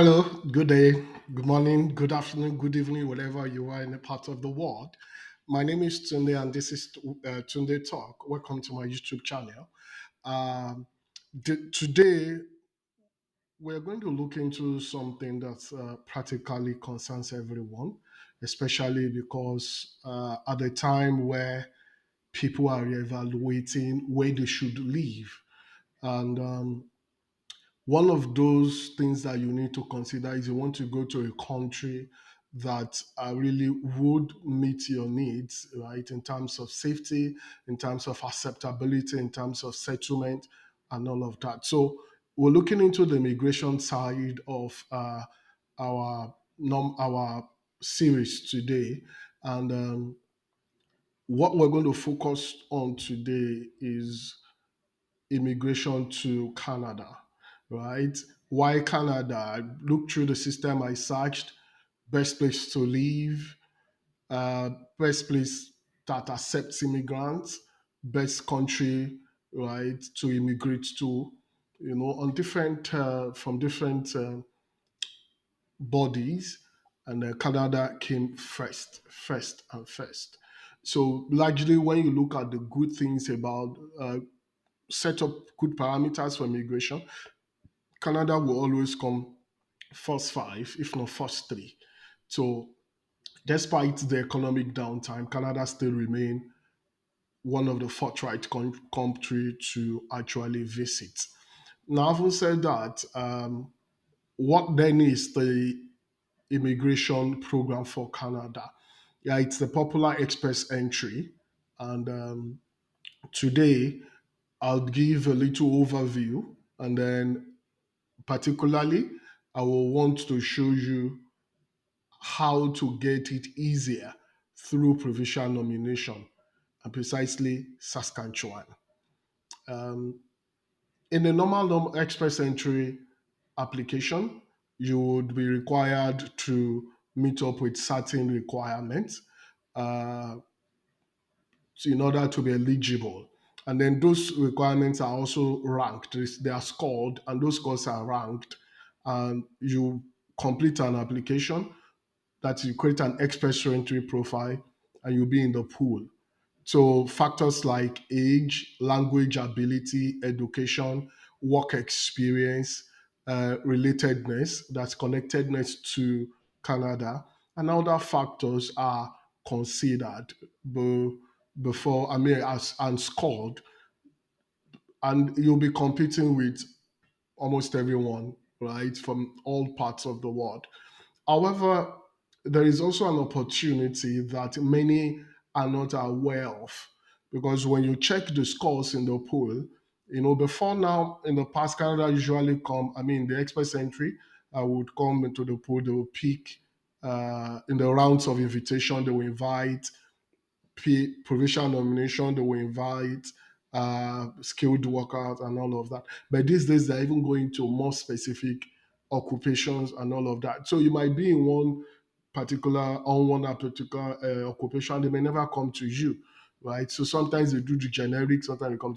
Hello, good day, good morning, good afternoon, good evening, wherever you are in a part of the world. My name is Tunde, and this is Tunde Talk. Welcome to my YouTube channel. Um, Today, we're going to look into something that practically concerns everyone, especially because at a time where people are evaluating where they should live. And one of those things that you need to consider is you want to go to a country that really would meet your needs, right, in terms of safety, in terms of acceptability, in terms of settlement, and all of that. So we're looking into the immigration side of our series today, and what we're going to focus on today is immigration to Canada, right? Why Canada? I looked through the system, I searched best place to live, uh, best place that accepts immigrants, best country, right, to immigrate to, on different, from different bodies, and Canada came first and first. So largely, when you look at the good things about set up good parameters for immigration, Canada will always come first five, if not first three. So, despite the economic downtime, Canada still remain one of the forthright country to actually visit. Now, having said that, what then is the immigration program for Canada? Yeah, it's the popular express entry, and today I'll give a little overview, and then particularly, I will want to show you how to get it easier through provincial nomination, and precisely Saskatchewan. In a normal express entry application, you would be required to meet up with certain requirements in order to be eligible. And then those requirements are also ranked. They are scored, and those scores are ranked. And you complete an application that you create an express entry profile, and you'll be in the pool. So factors like age, language ability, education, work experience, relatedness, that's connectedness to Canada, and other factors are considered before, I mean, as and scored, and you'll be competing with almost everyone, right, from all parts of the world. However, there is also an opportunity that many are not aware of, because when you check the scores in the pool, before now, in the past, Canada usually come, I mean, the express entry would come into the pool, they will pick in the rounds of invitation, they will invite provincial nomination, they will invite skilled workers and all of that. But these days, they're even going to more specific occupations and all of that. So you might be in one particular occupation, they may never come to you, right? So sometimes they do the generic, sometimes they come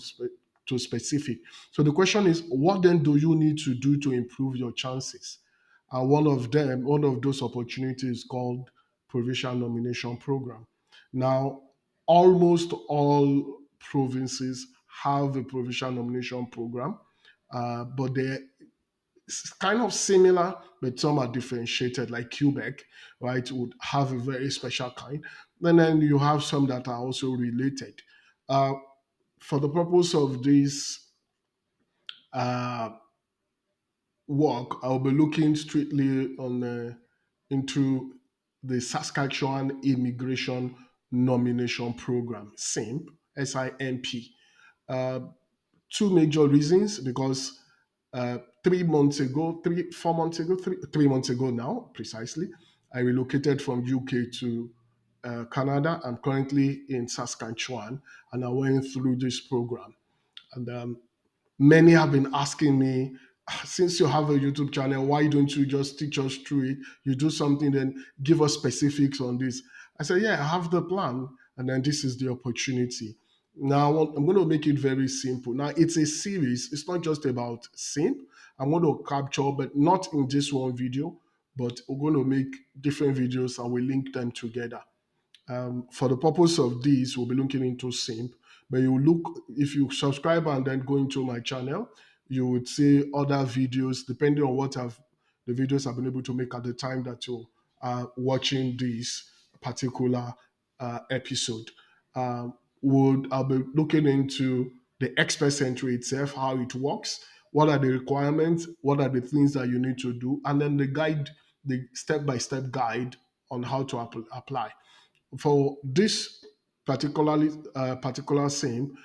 to specific. So the question is, what then do you need to do to improve your chances? And one of those opportunities is called provincial nomination program. Now, almost all provinces have a provincial nomination program, but they're kind of similar, but some are differentiated. Like Quebec, right, would have a very special kind. And then you have some that are also related. Uh, for the purpose of this uh, work, I'll be looking strictly into the Saskatchewan Immigration Nomination Program, SIMP. Uh, Two major reasons, because 3 months ago, 4 months ago, 3 months ago now, precisely, I relocated from UK to Canada. I'm currently in Saskatchewan, and I went through this program. And many have been asking me, since you have a YouTube channel, why don't you just teach us through it? You do something, then give us specifics on this. I said, yeah, I have the plan, and then this is the opportunity. Now, I'm going to make it very simple. Now, it's a series. It's not just about SINP. I'm going to capture, but not in this one video, but we're going to make different videos and we link them together. For the purpose of this, we'll be looking into SIMP. But you look, if you subscribe and then go into my channel, you would see other videos depending on the videos I've been able to make at the time that you are watching this particular episode. I'll be looking into the expert entry itself, how it works, what are the requirements, what are the things that you need to do, and then the step-by-step guide on how to apply. For this particular sim,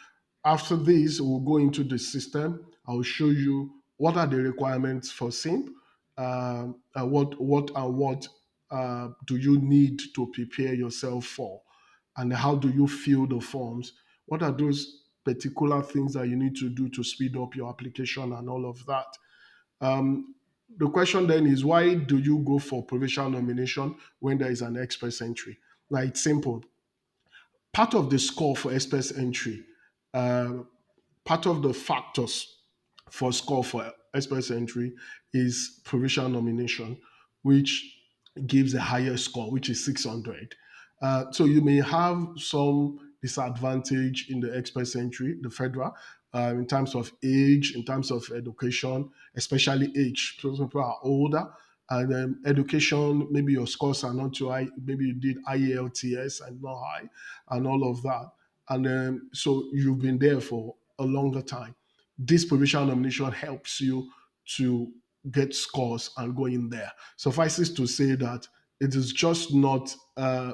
after this, we'll go into the system. I'll show you what are the requirements for SIMP, and what do you need to prepare yourself for, and how do you fill the forms? What are those particular things that you need to do to speed up your application and all of that? Um, the question then is, why do you go for provincial nomination when there is an express entry? Now, it's simple. Part of the score for express entry, uh, part of the factors for score for express entry is provincial nomination, which gives a higher score, which is 600. So you may have some disadvantage in the express entry, the federal, in terms of age, in terms of education, especially age. So some people are older, and education, maybe your scores are not too high. Maybe you did IELTS and not high, and all of that. And then, so you've been there for a longer time. This provincial nomination helps you to get scores and go in there. Suffices to say that it is just not,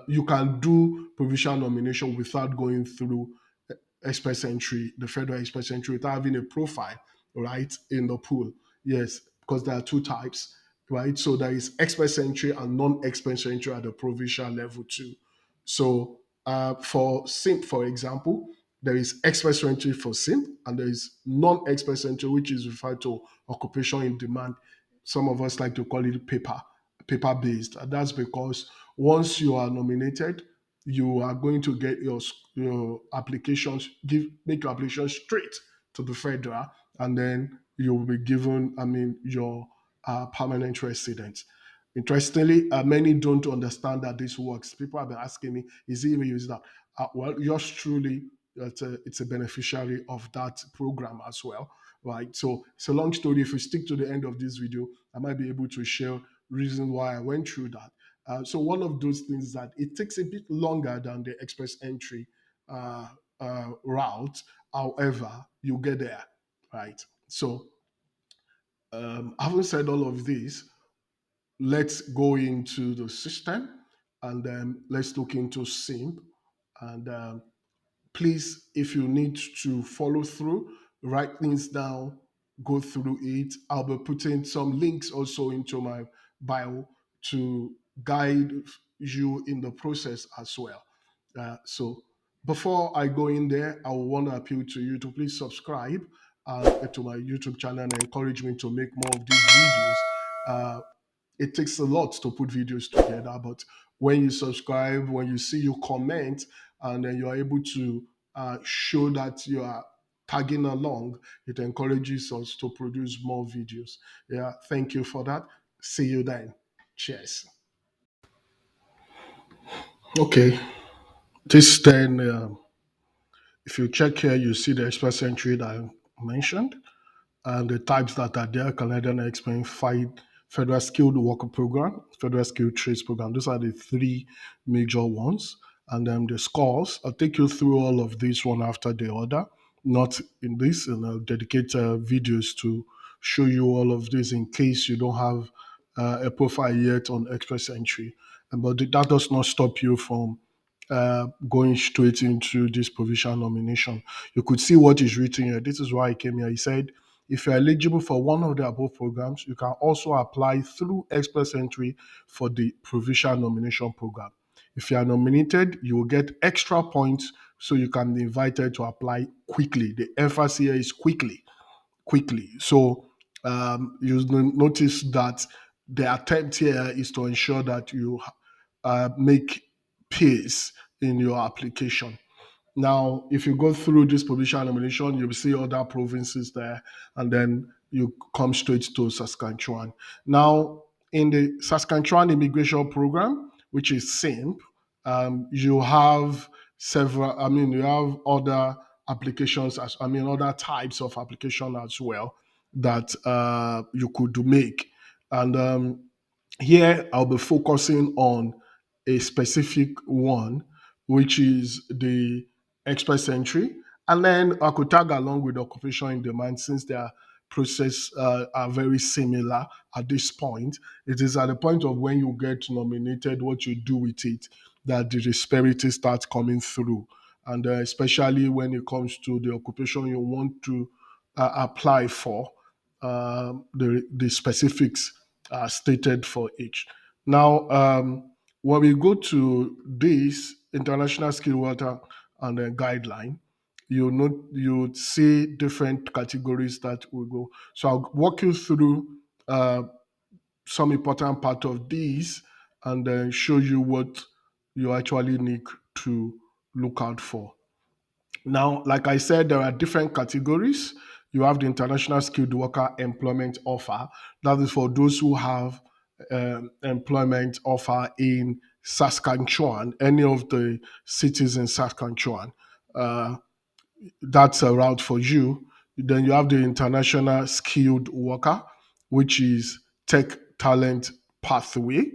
you can do provincial nomination without going through express entry, the federal express entry, without having a profile, right, in the pool. Yes, because there are two types, right? So there is express entry and non-express entry at the provincial level too. So for SIMP, for example, there is express entry for SIMP and there is non-express entry, which is referred to occupation in demand. Some of us like to call it paper based. And that's because once you are nominated, you are going to get your applications, make your application straight to the federal, and then you will be given, your permanent residence. Interestingly, many don't understand that this works. People have been asking me, is it even used that? Well, yours truly, it's a beneficiary of that program as well, right? So it's a long story. If we stick to the end of this video, I might be able to share reason why I went through that. So one of those things is that it takes a bit longer than the express entry uh, route. However, you get there, right? So having said all of this, let's go into the system and then let's look into SIMP. And please, if you need to follow through, write things down, go through it. I'll be putting some links also into my bio to guide you in the process as well. So before I go in there, I want to appeal to you to please subscribe to my YouTube channel and encourage me to make more of these videos. It takes a lot to put videos together, but when you subscribe, when you see you comment, and then you are able to show that you are tagging along, it encourages us to produce more videos. Yeah, thank you for that. See you then. Cheers. Okay, this then, if you check here, you see the express entry that I mentioned. And the types that are there: Canadian Experience, Federal Skilled Worker Program, Federal Skilled Trades Program. Those are the three major ones. And then the scores, I'll take you through all of these one after the other, not in this, and I'll dedicate videos to show you all of this in case you don't have a profile yet on Express Entry. But that does not stop you from going straight into this provisional nomination. You could see what is written here. This is why I came here. He said, if you're eligible for one of the above programs, you can also apply through Express Entry for the provincial nomination program. If you are nominated, you will get extra points so you can be invited to apply quickly. The emphasis here is quickly, quickly. So you notice that the attempt here is to ensure that you make pace in your application. Now, if you go through this provincial nomination, you'll see other provinces there, and then you come straight to Saskatchewan. Now, in the Saskatchewan Immigration Program, which is SINP, you have several, you have other applications, other types of application as well that you could make. And here I'll be focusing on a specific one, which is the express entry. And then I could tag along with occupation in demand since their process are very similar at this point. It is at the point of when you get nominated, what you do with it, that the disparity starts coming through. And especially when it comes to the occupation you want to apply for, the specifics are stated for each. Now, when we go to this international skill water and guideline, you see different categories that will go. So I'll walk you through uh, some important part of these and then show you what you actually need to look out for. Now, like I said, there are different categories. You have the international skilled worker employment offer. That is for those who have employment offer in Saskatchewan, any of the cities in Saskatchewan. Uh, that's a route for you. Then you have the international skilled worker, which is tech talent pathway,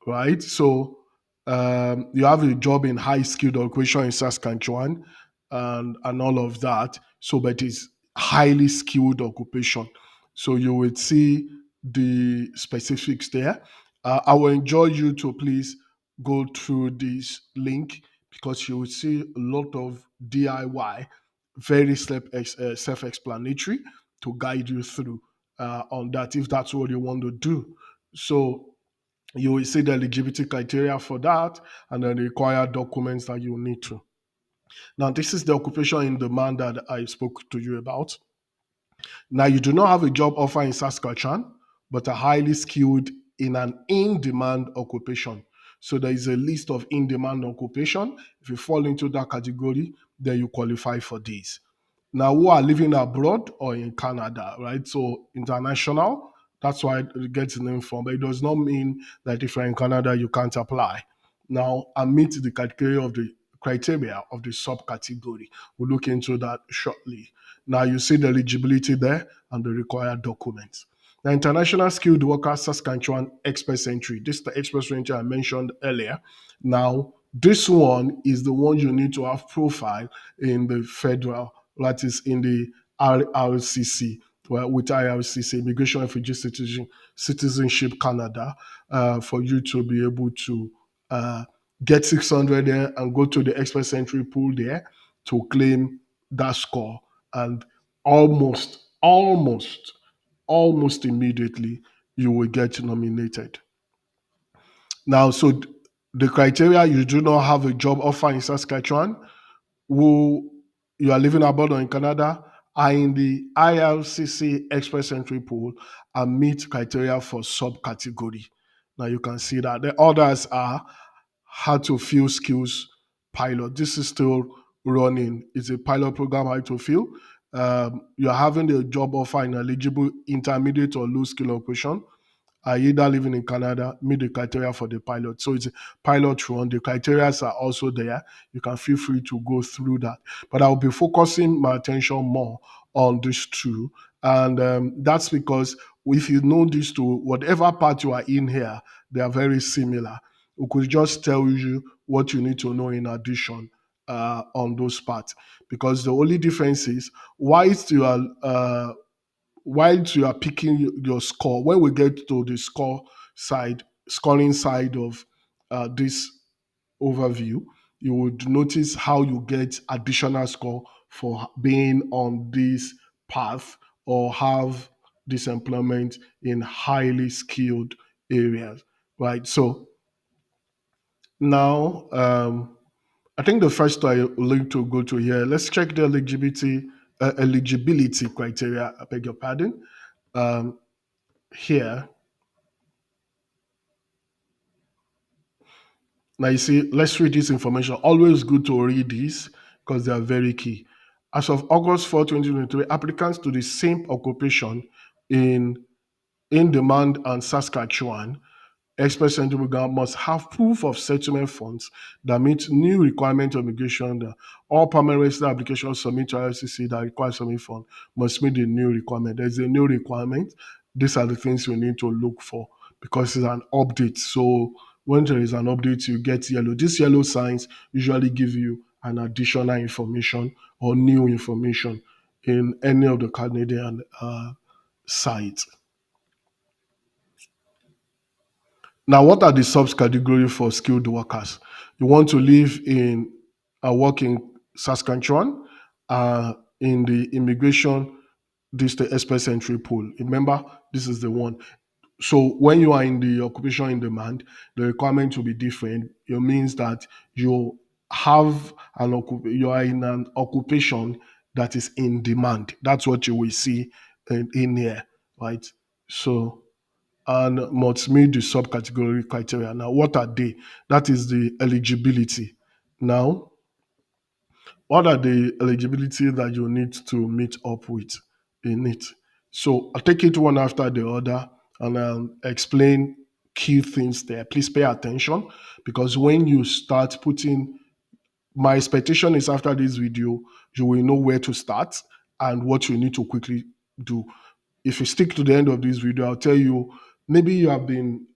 right? So you have a job in high skilled occupation in Saskatchewan and all of that. So, but it's highly skilled occupation. So you will see the specifics there. I will enjoy you to please go through this link because you will see a lot of DIY, very self-explanatory to guide you through on that if that's what you want to do. So you will see the eligibility criteria for that and then the required documents that you need to. Now, this is the occupation in demand that I spoke to you about. Now, you do not have a job offer in Saskatchewan, but are highly skilled in an in demand occupation. So, there is a list of in demand occupation. If you fall into that category, then you qualify for this. Now, who are living abroad or in Canada, right? So, international, that's why it gets the name from, but it does not mean that if you're in Canada, you can't apply. Now, I meet the criteria of the subcategory. We'll look into that shortly. Now you see the eligibility there and the required documents. The international skilled worker Saskatchewan express entry. This is the express entry I mentioned earlier. Now, this one is the one you need to have profile in the federal, that is in the RRCC, well, with IRCC, Immigration Refugee Citizenship Canada, for you to be able to uh, get 600 there and go to the express entry pool there to claim that score. And almost immediately, you will get nominated. Now, so the criteria, you do not have a job offer in Saskatchewan, who you are living abroad or in Canada, are in the ILCC Express Entry Pool and meet criteria for subcategory. Now you can see that the others are how to fill skills pilot. This is still running. It's a pilot program how to fill. You're having a job offer in eligible intermediate or low skill operation are either living in Canada, meet the criteria for the pilot. So it's a pilot run. The criteria are also there. You can feel free to go through that. But I'll be focusing my attention more on these two. And that's because if you know these two, whatever part you are in here, they are very similar. We could just tell you what you need to know in addition on those parts. Because the only difference is whilst you are picking your score, when we get to the scoring side of this overview, you would notice how you get additional score for being on this path or have this employment in highly skilled areas, right? So now, I think the first I would like to go to here, let's check the eligibility criteria. I beg your pardon. Um, here. Now you see, let's read this information. Always good to read this. because they are very key. As of August 4, 2023, applicants to the same occupation in demand and Saskatchewan Express Entry Program must have proof of settlement funds that meet new requirement of immigration. All permanent resident applications submit to IRCC that require settlement fund must meet the new requirement. There's a new requirement. These are the things we need to look for because it's an update. So when there is an update, you get yellow. These yellow signs usually give you an additional information or new information in any of the Canadian sites. Now, what are the subcategory for skilled workers? You want to live in work in Saskatchewan, in the immigration district express entry pool. Remember, this is the one. So when you are in the occupation in demand, the requirement will be different. It means that you have you are in an occupation that is in demand. That's what you will see in here, right? So and must meet the subcategory criteria. Now, what are they? That is the eligibility. Now, what are the eligibility that you need to meet up with in it? So I'll take it one after the other and I'll explain key things there. Please pay attention because when you start putting my expectation is after this video, you will know where to start and what you need to quickly do. If you stick to the end of this video, I'll tell you maybe you have been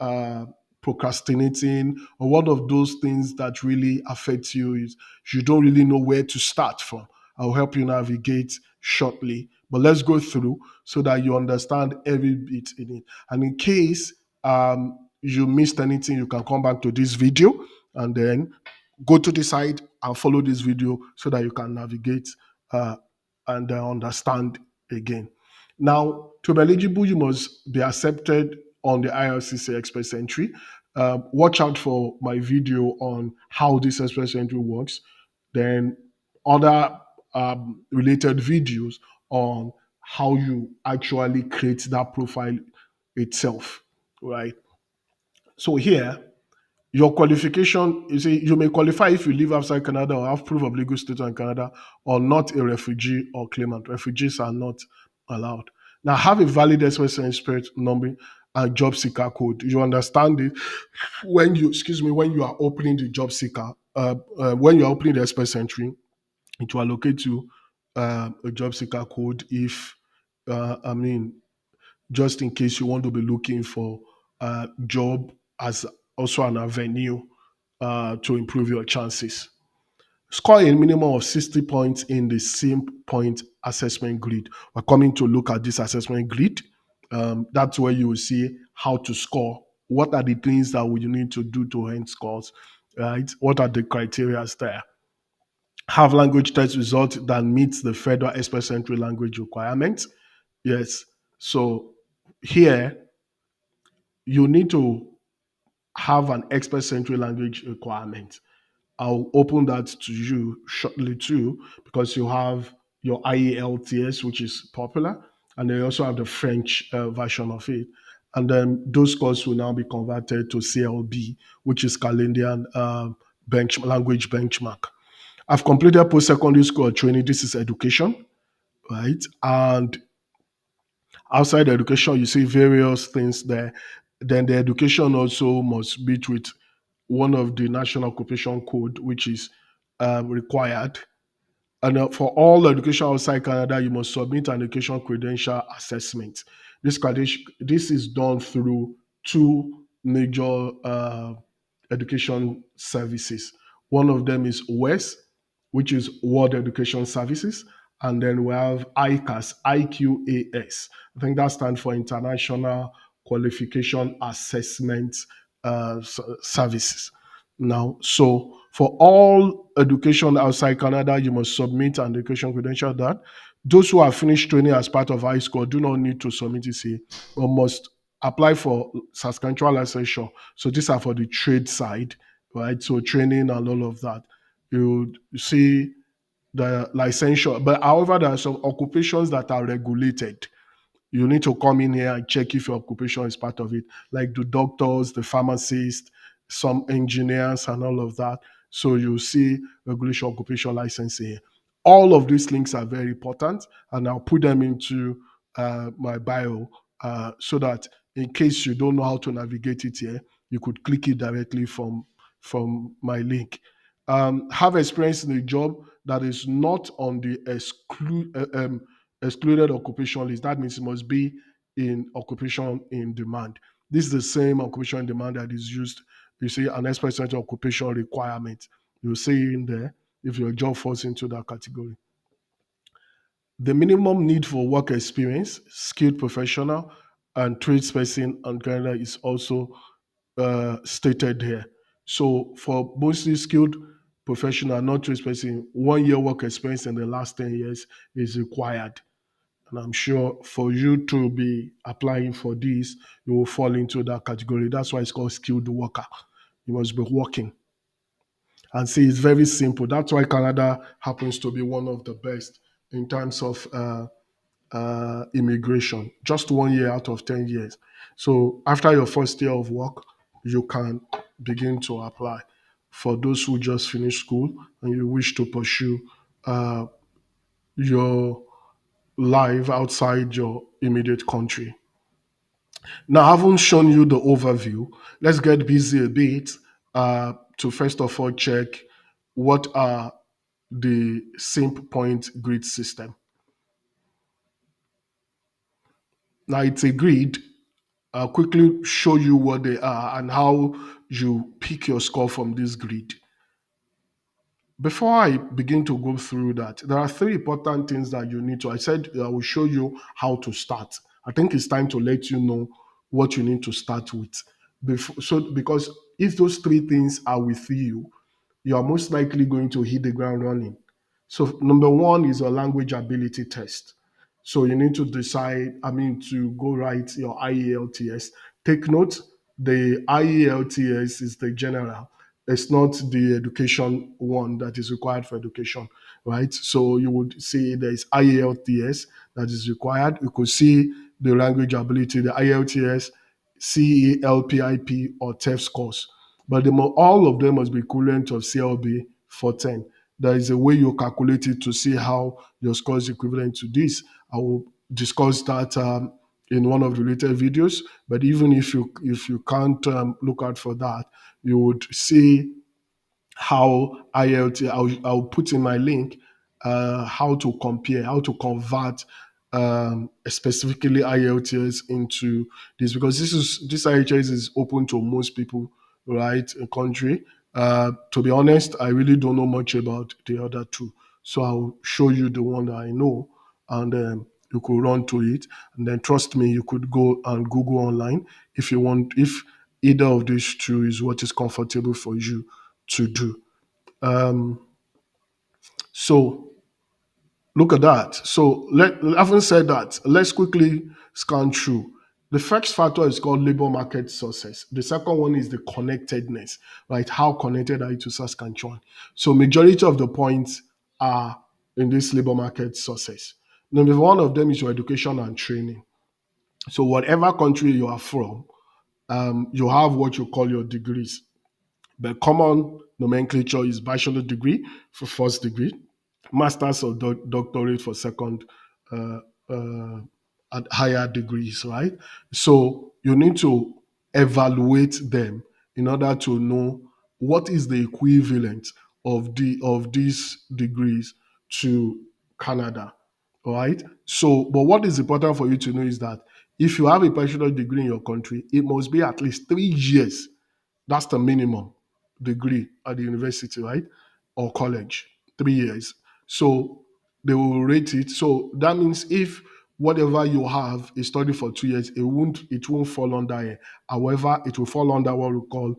procrastinating, or one of those things that really affects you is you don't really know where to start from. I'll help you navigate shortly, but let's go through so that you understand every bit in it. And in case you missed anything, you can come back to this video and then go to the site and follow this video so that you can navigate uh, and understand again. Now, to be eligible, you must be accepted on the IRCC Express Entry. Watch out for my video on how this Express Entry works. Then other related videos on how you actually create that profile itself, right? So here, your qualification, you see, you may qualify if you live outside Canada or have proof of legal status in Canada or not a refugee or claimant. Refugees are not allowed. Now, have a valid express spirit number and job seeker code. You understand it when you, excuse me, when you are opening the job seeker, when you are opening the express entry, it will allocate you a job seeker code if, I mean, just in case you want to be looking for a job as also an avenue to improve your chances. Score a minimum of 60 points in the SINP point assessment grid. We're coming to look at this assessment grid. That's where you will see how to score. What are the things that you need to do to earn scores, right? What are the criteria there? Have language test result that meets the federal express entry language requirements. Yes. So here you need to have an express entry language requirement. I'll open that to you shortly too, because you have your IELTS, which is popular, and they also have the French version of it. And then those scores will now be converted to CLB, which is Canadian language benchmark. I've completed post-secondary school training. This is education, right? And outside education, you see various things there. Then the education also must meet with one of the national occupation code, which is required. And for all education outside Canada, you must submit an education credential assessment. This is done through two major education services. One of them is WES, which is World Education Services, and then we have ICAS, IQAS. I think that stands for International Qualification Assessment Services. Now, so for all education outside Canada, you must submit an education credential that those who have finished training as part of high school do not need to submit it, but must apply for Saskatchewan licensure. So these are for the trade side, right? So training and all of that. You see the licensure, but however, there are some occupations that are regulated. You need to come in here and check if your occupation is part of it, like the doctors, the pharmacists, some engineers, and all of that. So you see regulation occupation license here. All of these links are very important, and I'll put them into my bio so that in case you don't know how to navigate it here, you could click it directly from my link. Have experience in a job that is not on the excluded occupation list. That means it must be in occupation in demand. This is the same occupation in demand that is used. You see, an explicit occupation requirement. You see in there if your job falls into that category. The minimum need for work experience, skilled professional, and tradesperson and Canada is also stated here. So for mostly skilled professional, not tradesperson, 1 year work experience in the last 10 years is required. And I'm sure for you to be applying for this, you will fall into that category. That's why it's called skilled worker. You must be working. And see, it's very simple. That's why Canada happens to be one of the best in terms of immigration. Just 1 year out of 10 years. So after your first year of work, you can begin to apply. For those who just finished school and you wish to pursue uh, your life outside your immediate country. Now, I haven't shown you the overview. Let's get busy a bit to first of all check what are the SINP point grid system. Now, it's a grid. I'll quickly show you what they are and how you pick your score from this grid. Before I begin to go through that, there are three important things that you need to. I said I will show you how to start. I think it's time to let you know what you need to start with. Because if those three things are with you, you are most likely going to hit the ground running. So number one is your language ability test. So you need to decide, to go write your IELTS. Take note, the IELTS is the general. It's not the education one that is required for education, right? So you would see there's IELTS that is required. You could see the language ability, the IELTS, CELPIP, or TEF scores. But all of them must be equivalent of CLB 410. There is a way you calculate it to see how your score is equivalent to this. I will discuss that in one of the later videos. But even if you can't look out for that, you would see how IELTS. I'll put in my link how to compare, how to convert specifically IELTS into this, because this IHS is open to most people, right? In country. To be honest, I really don't know much about the other two, so I'll show you the one that I know, and you could run to it, and then trust me, you could go and Google online if you want. If either of these two is what is comfortable for you to do. Um, so look at that. So having said that, let's quickly scan through. The first factor is called labor market sources. The second one is the connectedness, right? How connected are you to Saskatchewan? So majority of the points are in this labor market sources. Number one of them is your education and training. So whatever country you are from, you have what you call your degrees. The common nomenclature is bachelor degree for first degree, master's or doctorate for second uh, uh, and higher degrees, right? So you need to evaluate them in order to know what is the equivalent of these degrees to Canada, all right? So, but what is important for you to know is that if you have a bachelor degree in your country, it must be at least 3 years. That's the minimum degree at the university, right? Or college, 3 years. So they will rate it. So that means if whatever you have is studied for 2 years, it won't fall under it. However, it will fall under what we call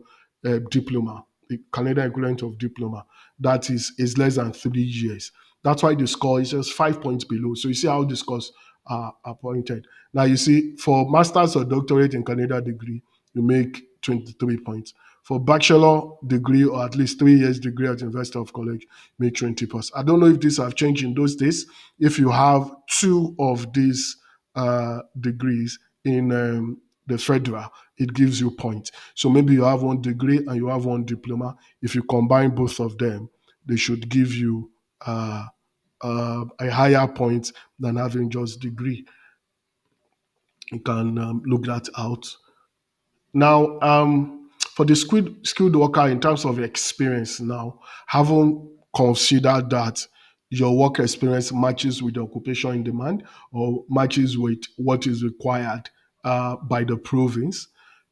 diploma, the Canadian equivalent of diploma. That is less than 3 years. That's why the score is just 5 points below. So you see how the scores are appointed. Now you see for master's or doctorate in Canada degree, you make 23 points. For bachelor degree or at least 3 years degree at University of College, make 20 plus. I don't know if these have changed in those days. If you have two of these degrees in the federal, it gives you points. So maybe you have one degree and you have one diploma. If you combine both of them, they should give you a higher point than having just degree. You can look that out. Now, for the skilled worker, in terms of experience, now haven't considered that your work experience matches with the occupation in demand or matches with what is required by the province.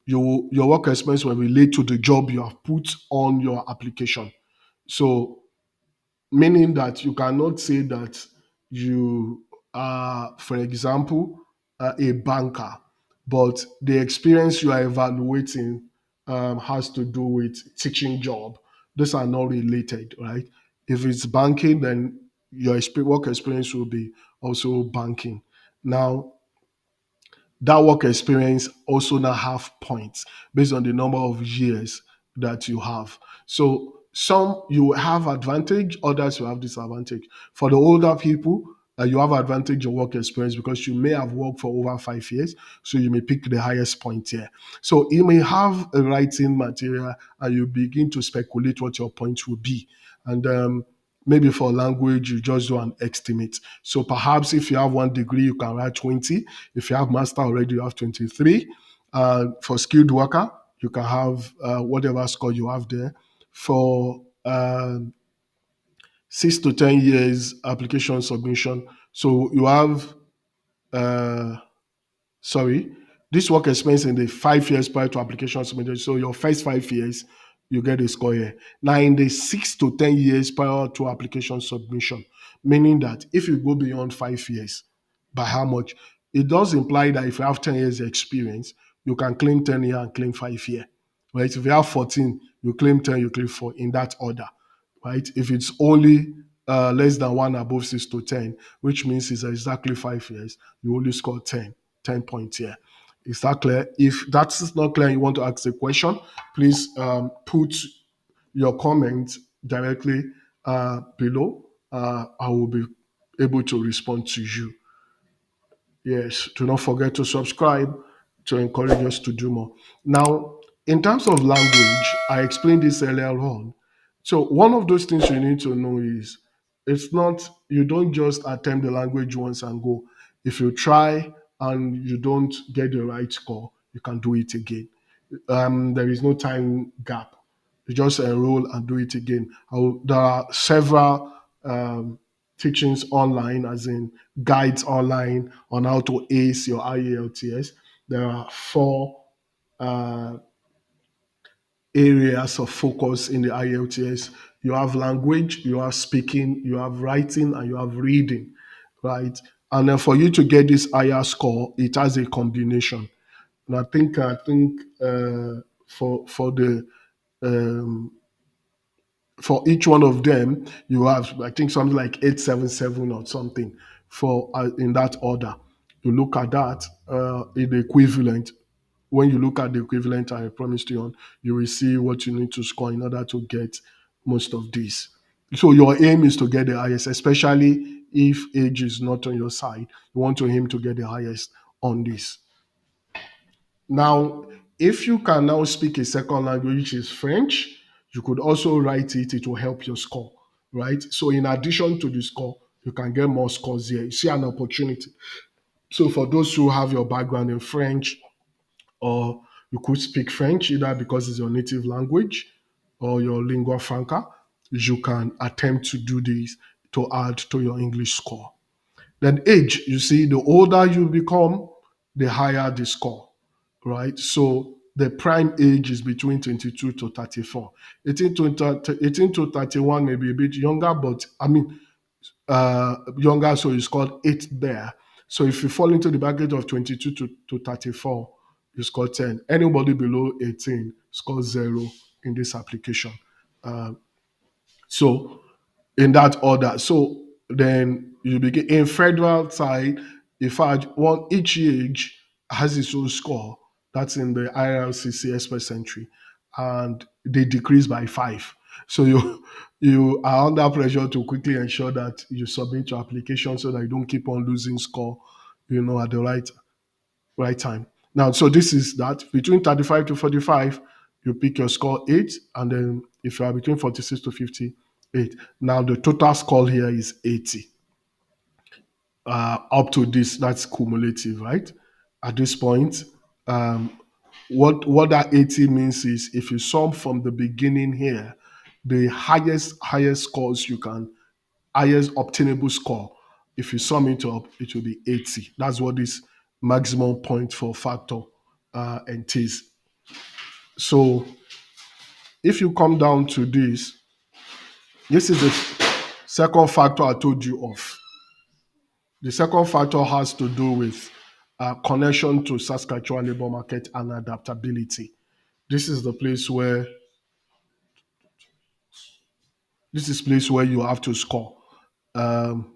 Your work experience will relate to the job you have put on your application. So meaning that you cannot say that you are, for example, a banker, but the experience you are evaluating has to do with teaching job. Those are not related, right? If it's banking, then your work experience will be also banking. Now, that work experience also now have points based on the number of years that you have. So some you have advantage, others you have disadvantage. For the older people, you have advantage of work experience because you may have worked for over 5 years, so you may pick the highest point here. So you may have a writing material and you begin to speculate what your point will be. And maybe for language, you just do an estimate. So perhaps if you have one degree, you can write 20. If you have master already, you have 23. For skilled worker, you can have whatever score you have there. For 6 to 10 years application submission, so you have uh, sorry, this work experience in the 5 years prior to application submission. So your first 5 years, you get a score here. Now in the 6 to 10 years prior to application submission, meaning that if you go beyond 5 years, by how much? It does imply that if you have 10 years experience, you can claim 10 year and claim 5 year. Right? If you have 14, you claim 10, you claim 4 in that order. Right? If it's only less than one above 6 to 10, which means it's exactly 5 years, you only score 10 points here. Is that clear? If that's not clear, you want to ask a question, please put your comment directly below. I will be able to respond to you. Yes, do not forget to subscribe to encourage us to do more. Now, in terms of language, I explained this earlier on. So, one of those things you need to know is it's not, you don't just attempt the language once and go. If you try and you don't get the right score, you can do it again. There is no time gap. You just enroll and do it again. There are several teachings online, as in guides online on how to ace your IELTS. There are four uh, areas of focus in the IELTS. You have language, you have speaking, you have writing, and you have reading, right? And then for you to get this higher score, it has a combination. And I think for the um, for each one of them, you have, I think, something like 877 or something for in that order. You look at that in the equivalent. When you look at the equivalent I promised you on, you will see what you need to score in order to get most of these. So your aim is to get the highest, especially if age is not on your side. You want to aim to get the highest on this. Now, if you can now speak a second language, which is French, you could also write it. It will help your score, right? So, in addition to the score, you can get more scores here. You see an opportunity. So, for those who have your background in French, or you could speak French either because it's your native language or your lingua franca, you can attempt to do this to add to your English score. Then age, you see, the older you become, the higher the score, right? So the prime age is between 22 to 34. 18 to 31 may be a bit younger, but I mean, younger, so it's called 8 there. So if you fall into the bracket of 22 to 34, you score 10. Anybody below 18 scores 0 in this application. So in that order. So then you begin in federal side. In fact, one each age has its own score. That's in the IRCC Express entry, and they decrease by 5. So you are under pressure to quickly ensure that you submit your application so that you don't keep on losing score, at the right time. Now, so this is that between 35 to 45, you pick your score 8, and then if you are between 46 to 58, now the total score here is 80. Up to this, that's cumulative, right? At this point, um, what that 80 means is if you sum from the beginning here, the highest scores you can, highest obtainable score, if you sum it up, it will be 80. That's what this maximum point for factor entails. So if you come down to this is the second factor I told you of. The second factor has to do with connection to Saskatchewan labor market and adaptability. This is the place where this is place where you have to score. Um,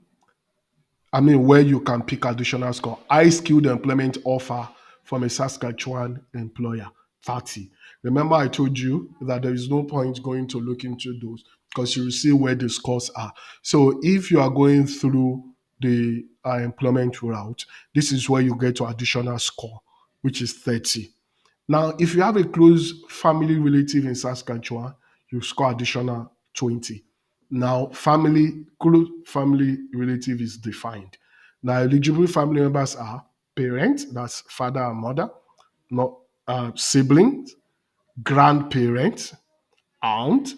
where you can pick additional score. High skilled employment offer from a Saskatchewan employer, 30. Remember, I told you that there is no point going to look into those because you will see where the scores are. So if you are going through the employment route, this is where you get to additional score, which is 30. Now, if you have a close family relative in Saskatchewan, you score additional 20. Now, close family relative is defined. Now, eligible family members are parents, that's father and mother, not siblings, grandparents, aunt,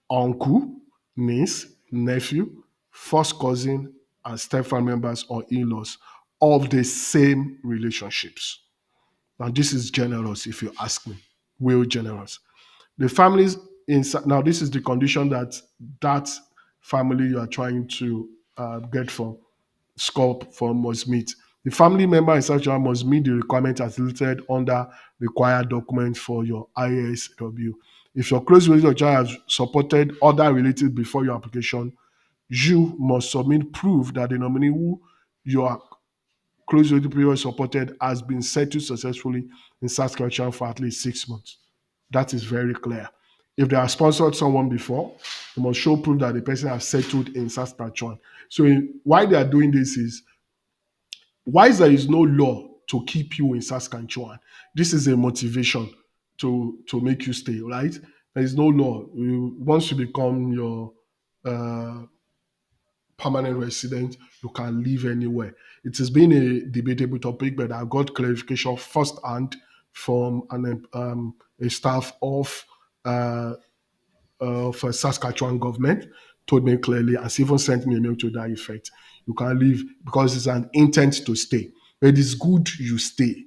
uncle, niece, nephew, first cousin, and step-family members or in-laws of the same relationships. Now, this is generous, if you ask me, real generous. The families now, this is the condition that family you are trying to get from scope for must meet. The family member in such a must meet the requirement as listed under required documents for your ISW. If your close relative or child has supported other relatives before your application, you must submit proof that the nominee who you are close relative period supported has been settled successfully in Saskatchewan for at least 6 months. That is very clear. If they have sponsored someone before, they must show proof that the person has settled in Saskatchewan. So why they are doing this is why there is no law to keep you in Saskatchewan. This is a motivation to make you stay, right? There is no law. Once you become your uh, permanent resident, you can live anywhere. It has been a debatable topic, but I got clarification firsthand from a staff uh, of Saskatchewan government, told me clearly, and even sent me a mail to that effect. You can leave because it's an intent to stay. It is good you stay.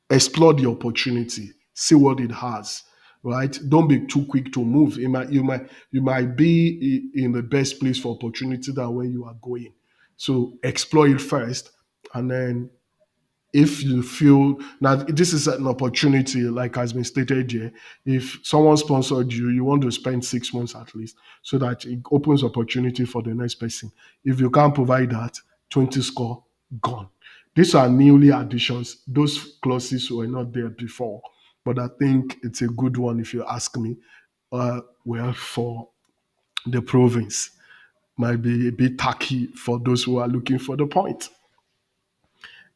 Explore the opportunity, see what it has, right? Don't be too quick to move. You might be in the best place for opportunity than where you are going. So explore it first, and then if you feel now this is an opportunity, like has been stated here, if someone sponsored you, you want to spend 6 months at least so that it opens opportunity for the next person. If you can't provide that, 20 score gone. These are newly additions. Those clauses were not there before, but I think it's a good one if you ask me. Well, for the province, might be a bit tacky for those who are looking for the point.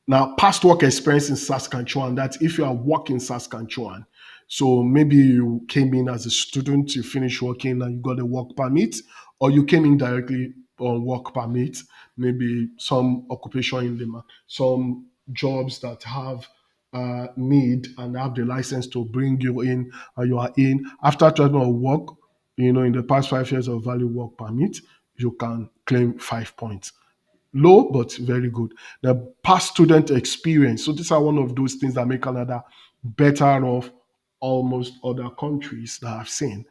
Now, past work experience in Saskatchewan, that if you are working in Saskatchewan, so maybe you came in as a student, you finished working and you got a work permit, or you came in directly on work permit, maybe some occupation in some jobs that have need and have the license to bring you in, and you are in. After 12 months of work, in the past 5 years of valid work permit, you can claim 5 points. Low, but very good. The past student experience. So these are one of those things that make Canada better off almost other countries that I've seen,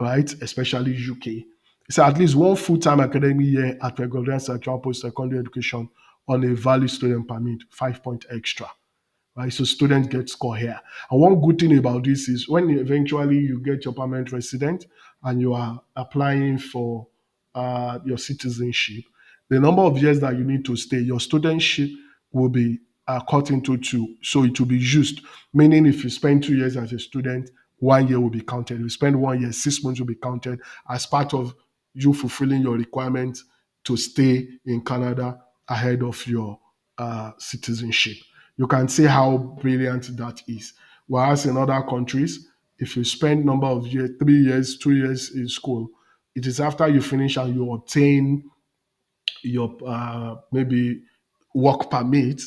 right? Especially UK. So at least one full-time academic year at Gregorian Central Post-Secondary Education on a valid student permit, 5 point extra, right? So students get score here. And one good thing about this is when eventually you get your permanent resident and you are applying for your citizenship, the number of years that you need to stay, your studentship will be cut into two. So it will be used, meaning if you spend 2 years as a student, 1 year will be counted. If you spend 1 year, 6 months will be counted as part of you fulfilling your requirement to stay in Canada ahead of your citizenship. You can see how brilliant that is. Whereas in other countries, if you spend number of years, 3 years, 2 years in school, it is after you finish and you obtain your maybe work permit,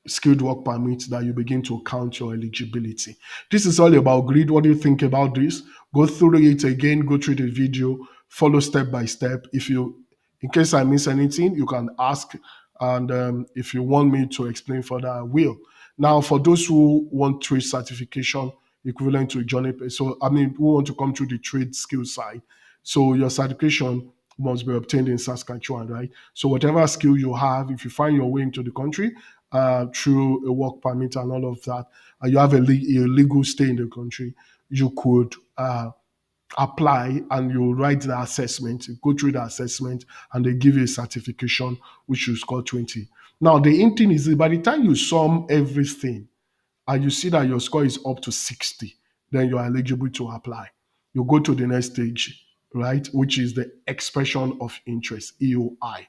skilled work permit, that you begin to count your eligibility. This is all about grid. What do you think about this? Go through it again, go through the video, follow step by step. If you, in case I miss anything, you can ask. And if you want me to explain further, I will. Now, for those who want trade certification equivalent to journey pay, so I mean, who want to come through the trade skill side, so your certification must be obtained in Saskatchewan, right? So whatever skill you have, if you find your way into the country through a work permit and all of that, and you have a legal stay in the country, you could apply and you write the assessment, you go through the assessment, and they give you a certification which you score 20. Now the in thing is that by the time you sum everything and you see that your score is up to 60, then you are eligible to apply. You go to the next stage, right, which is the expression of interest, EOI,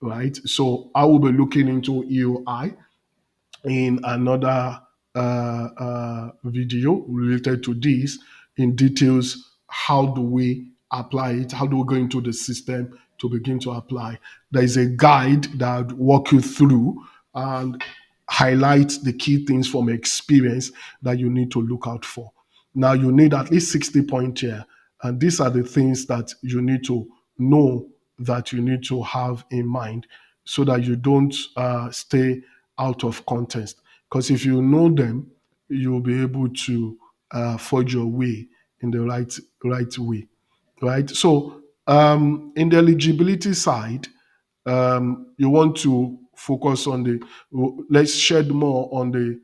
right? So I will be looking into EOI in another video related to this in details. How do we apply it? How do we go into the system to begin to apply? There is a guide that walk you through and highlight the key things from experience that you need to look out for. Now you need at least 60 points here, and these are the things that you need to know, that you need to have in mind, so that you don't stay out of context. Because if you know them, you'll be able to forge your way in the right way, right? So in the eligibility side, you want to focus on the, let's shed more on the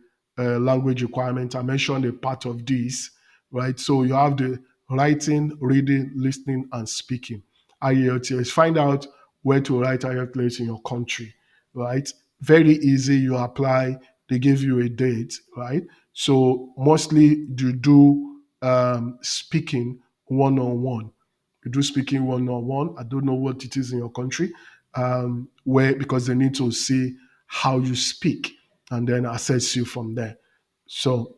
language requirement. I mentioned a part of this, right? So you have the writing, reading, listening, and speaking. IELTS. Find out where to write IELTS in your country, right? Very easy. You apply, they give you a date, right? So mostly you do speaking one on one. You do speaking one on one. I don't know what it is in your country, where, because they need to see how you speak and then assess you from there. So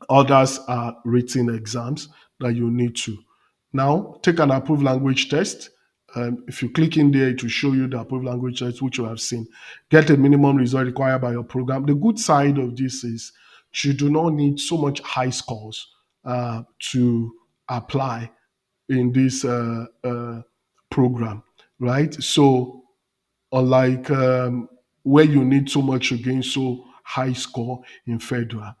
others are written exams that you need to. Now, take an approved language test. If you click in there, it will show you the approved language test, which you have seen. Get a minimum result required by your program. The good side of this is you do not need so much high scores to apply in this program, right? So unlike where you need so much to gain so high score in federal,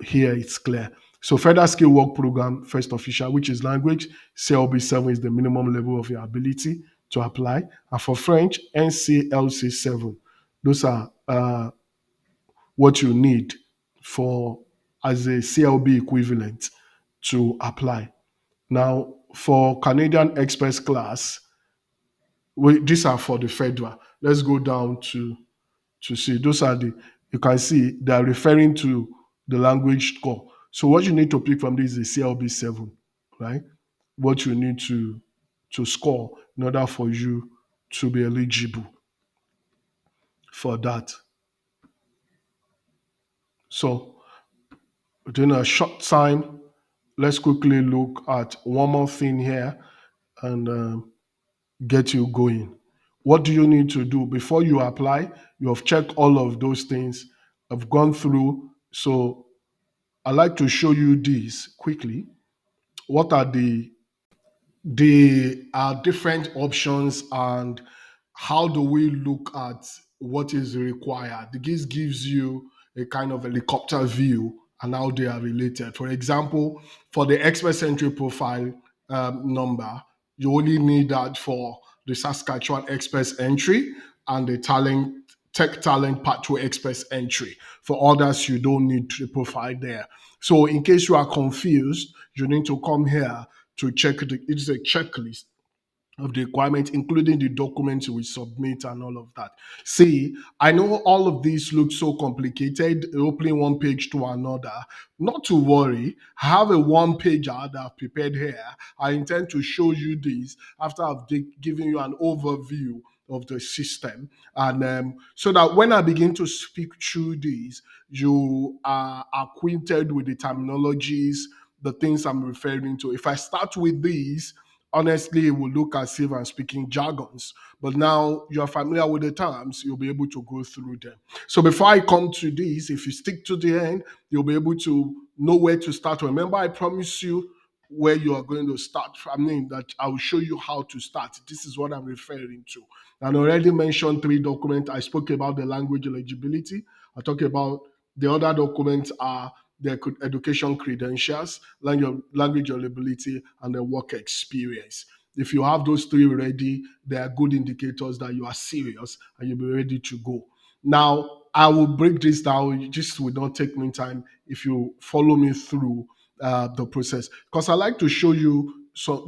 here it's clear. So federal skill work program, first official, which is language, CLB 7 is the minimum level of your ability to apply. And for French, NCLC 7. Those are what you need for as a CLB equivalent to apply. Now, for Canadian Express class, these are for the federal. Let's go down to see. Those are the, you can see they are referring to the language score. So what you need to pick from this is the CLB 7, right? What you need to score in order for you to be eligible for that. So within a short time, let's quickly look at one more thing here and get you going. What do you need to do before you apply? You have checked all of those things. I've gone through. So I like to show you this quickly. What are the different options, and how do we look at what is required? This gives you a kind of helicopter view and how they are related. For example, for the expert entry profile number, you only need that for the Saskatchewan Express entry and the tech talent pathway express entry. For others, you don't need the profile there. So in case you are confused, you need to come here to check it's a checklist of the requirements, including the documents we submit and all of that. See, I know all of these look so complicated, opening one page to another. Not to worry, I have a one pager that I've prepared here. I intend to show you this after I've given you an overview of the system. And so that when I begin to speak through these, you are acquainted with the terminologies, the things I'm referring to. If I start with these, honestly, it will look as if I'm speaking jargons. But now you're familiar with the terms, you'll be able to go through them. So before I come to this, if you stick to the end, you'll be able to know where to start. Remember, I promise you where you are going to start. I mean, that I will show you how to start. This is what I'm referring to. And I already mentioned three documents. I spoke about the language eligibility. I talked about the other documents are the education credentials, language eligibility, and the work experience. If you have those three ready, they are good indicators that you are serious and you'll be ready to go. Now, I will break this down. It just will not take me time if you follow me through the process, because I like to show you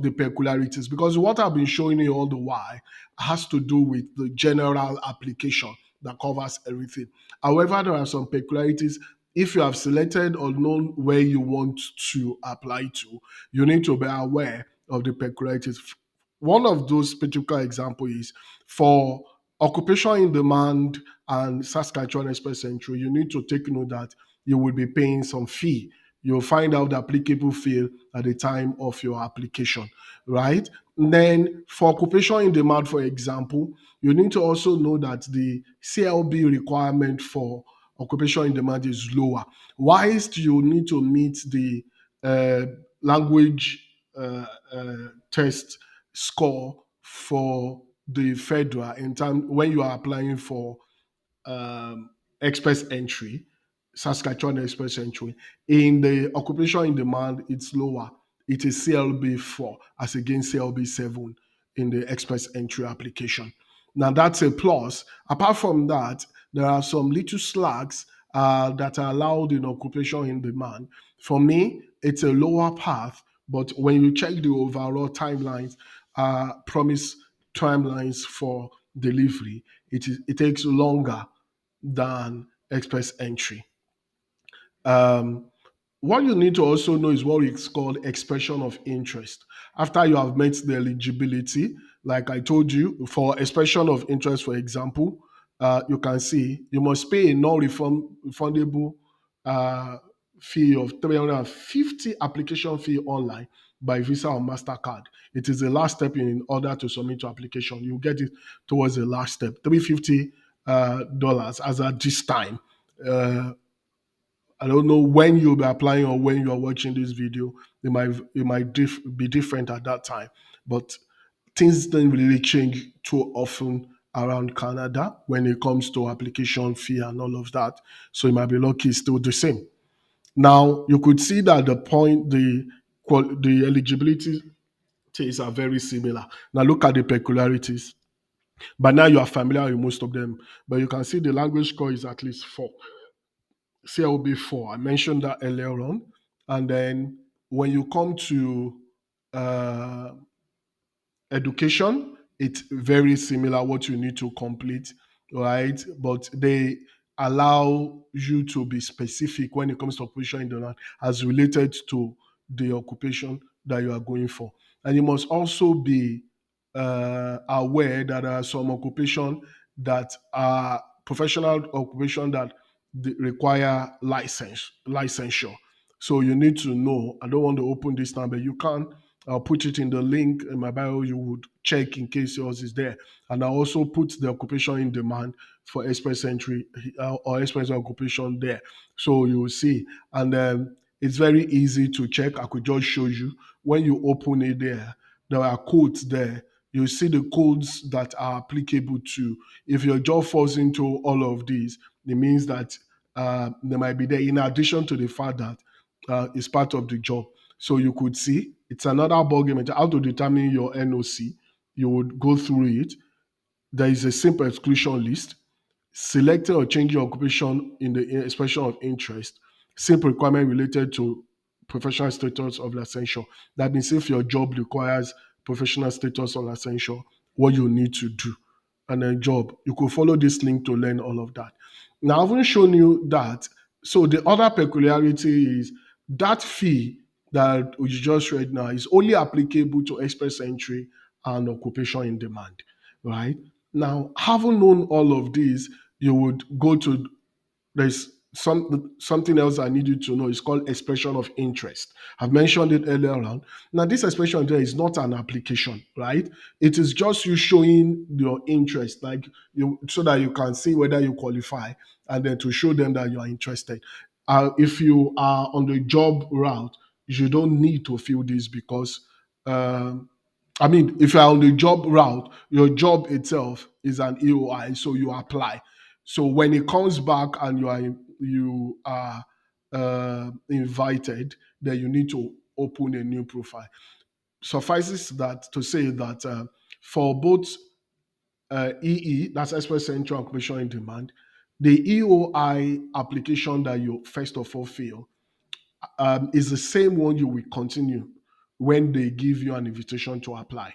the peculiarities, because what I've been showing you all the while has to do with the general application that covers everything. However, there are some peculiarities. If you have selected or known where you want to apply to, you need to be aware of the peculiarities. One of those particular examples is for occupation in demand and Saskatchewan Express Entry, you need to take note that you will be paying some fee. You'll find out the applicable fee at the time of your application, right? And then for occupation in demand, for example, you need to also know that the CLB requirement for occupation in demand is lower. Whilst you need to meet the uh, language test score for the federal in time when you are applying for express entry, Saskatchewan Express Entry. In the occupation in demand, it's lower. It is CLB 4 as against CLB 7 in the express entry application. Now that's a plus. Apart from that, there are some little slags that are allowed in occupation in demand. For me, it's a lower path, but when you check the overall timelines, promise timelines for delivery, it takes longer than express entry. Um, what you need to also know is what is called expression of interest. After you have met the eligibility, like I told you, for expression of interest, for example, you can see you must pay a non-refundable uh, fee of 350 application fee online by Visa or MasterCard. It is the last step in order to submit your application. You get it towards the last step, $350 dollars as at this time. Uh, I don't know when you'll be applying or when you are watching this video. It might be different at that time, but things don't really change too often around Canada when it comes to application fee and all of that. So it might be lucky it's still the same. Now you could see that the eligibility tests are very similar. Now look at the peculiarities. But now you are familiar with most of them. But you can see the language score is at least 4. CLB 4. I mentioned that earlier on. And then when you come to uh, education, it's very similar what you need to complete, right? But they allow you to be specific when it comes to occupation in the land as related to the occupation that you are going for. And you must also be aware that there are some occupation that are professional occupation that require licensure. So you need to know. I don't want to open this now, but you can. I'll put it in the link in my bio. You would check in case yours is there. And I also put the occupation in demand for express entry or express occupation there. So you will see. And it's very easy to check. I could just show you. When you open it there, there are codes there. You see the codes that are applicable to. If your job falls into all of these, it means that they might be there in addition to the fact that it's part of the job. So you could see it's another ballgame. How to determine your NOC? You would go through it. There is a simple exclusion list. Selecting or changing occupation in the expression of interest. Simple requirement related to professional status of licensure. That means if your job requires professional status of licensure, what you need to do. And then job. You could follow this link to learn all of that. Now, I haven't shown you that. So the other peculiarity is that fee that we just read now is only applicable to express entry and occupation in demand, right? Now, having known all of these, you would go to there's something else I need you to know. It's called expression of interest. I've mentioned it earlier on. Now, this expression there is not an application, right? It is just you showing your interest, like you, so that you can see whether you qualify, and then to show them that you are interested. If you are on the job route, you don't need to fill this because um, I mean, if you're on the job route, your job itself is an EOI, so you apply. So when it comes back and you are invited, then you need to open a new profile. Suffices that to say that for both EE, that's Express Entry and Commission in Demand, the EOI application that you first of all fill is the same one you will continue when they give you an invitation to apply,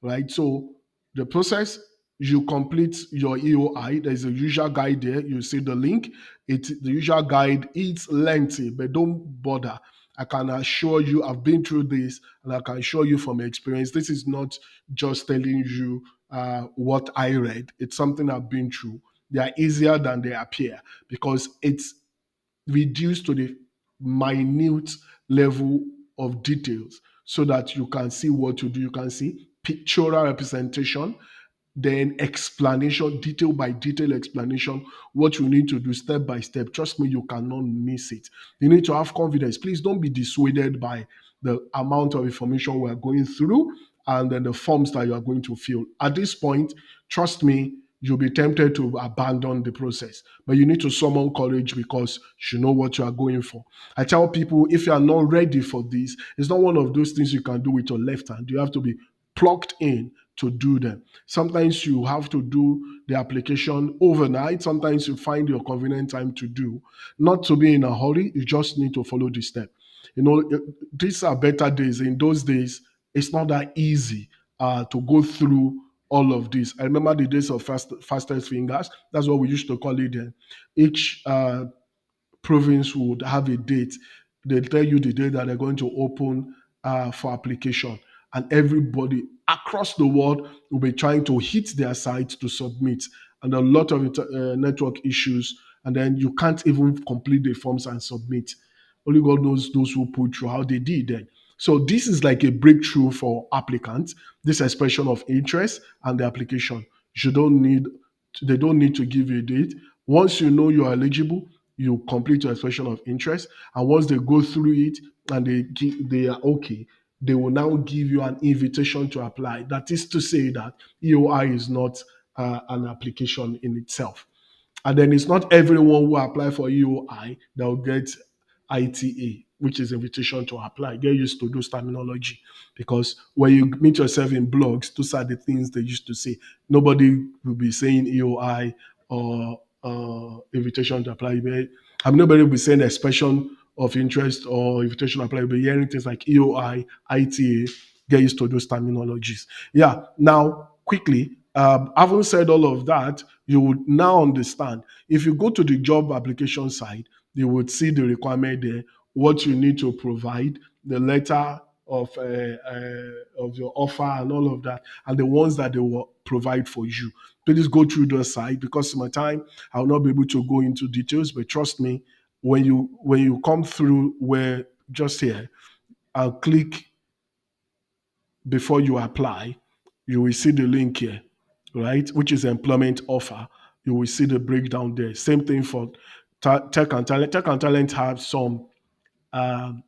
right? So the process, you complete your EOI. There's a user guide there. You see the link. The user guide is lengthy, but don't bother. I can assure you, I've been through this, and I can assure you from experience, this is not just telling you what I read. It's something I've been through. They are easier than they appear because it's reduced to the minute level of details so that you can see what to do. You can see pictorial representation, then explanation, detail by detail explanation, what you need to do step by step. Trust me, you cannot miss it. You need to have confidence. Please don't be dissuaded by the amount of information we're going through and then the forms that you are going to fill. At this point, trust me, you'll be tempted to abandon the process. But you need to summon courage because you know what you are going for. I tell people if you are not ready for this, it's not one of those things you can do with your left hand. You have to be plugged in to do them. Sometimes you have to do the application overnight. Sometimes you find your convenient time to do. Not to be in a hurry, you just need to follow the step. You know, these are better days. In those days, it's not that easy to go through all of this. I remember the days of fastest fingers. That's what we used to call it then. Each province would have a date. They tell you the day that they're going to open for application, and everybody across the world will be trying to hit their site to submit, and a lot of network issues, and then you can't even complete the forms and submit. Only God knows those who put through how they did then. So this is like a breakthrough for applicants. This expression of interest and the application. You don't need they don't need to give you a date. Once you know you are eligible, you complete your expression of interest. And once they go through it and they are okay, they will now give you an invitation to apply. That is to say that EOI is not an application in itself. And then it's not everyone who apply for EOI that will get ITA, which is invitation to apply. Get used to those terminology because when you meet yourself in blogs, those are the things they used to say. Nobody will be saying EOI or invitation to apply. Nobody will be saying expression of interest or invitation to apply. You'll be hearing things like EOI, ITA. Get used to those terminologies. Yeah. Now, quickly, having said all of that, you would now understand. If you go to the job application side, you would see the requirement there, what you need to provide, the letter of your offer and all of that, and the ones that they will provide for you. Please go through the site because of my time, I will not be able to go into details. But trust me, when you come through where just here, I'll click before you apply, you will see the link here, right? Which is employment offer. You will see the breakdown there. Same thing for tech and talent. Tech and talent have some um,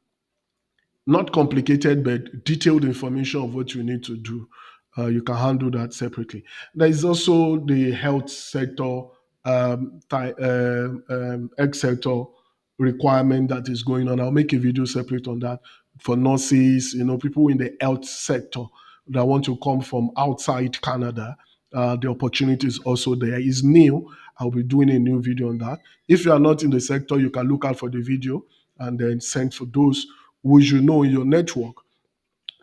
not complicated but detailed information of what you need to do. You can handle that separately. There is also the health sector, health sector requirement that is going on. I'll make a video separate on that for nurses, people in the health sector that want to come from outside Canada. The opportunity is also there. It's new. I'll be doing a new video on that. If you are not in the sector, you can look out for the video and then send for those who you know in your network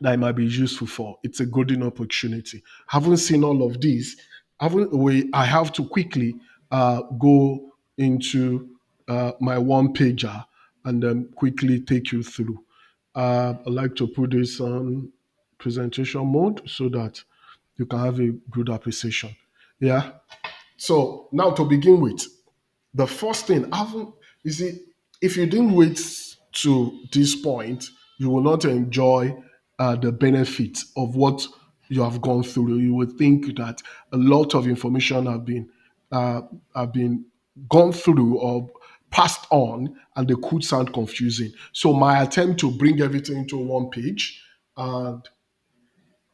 that it might be useful for. It's a golden opportunity. Having seen all of these, I have to quickly go into my one pager and then quickly take you through. I like to put this on presentation mode so that you can have a good appreciation. Yeah. So now to begin with, the first thing, I haven't, you see, if you didn't wait to this point, you will not enjoy the benefit of what you have gone through. You would think that a lot of information uh, have been gone through or passed on, and they could sound confusing. So my attempt to bring everything into one page, and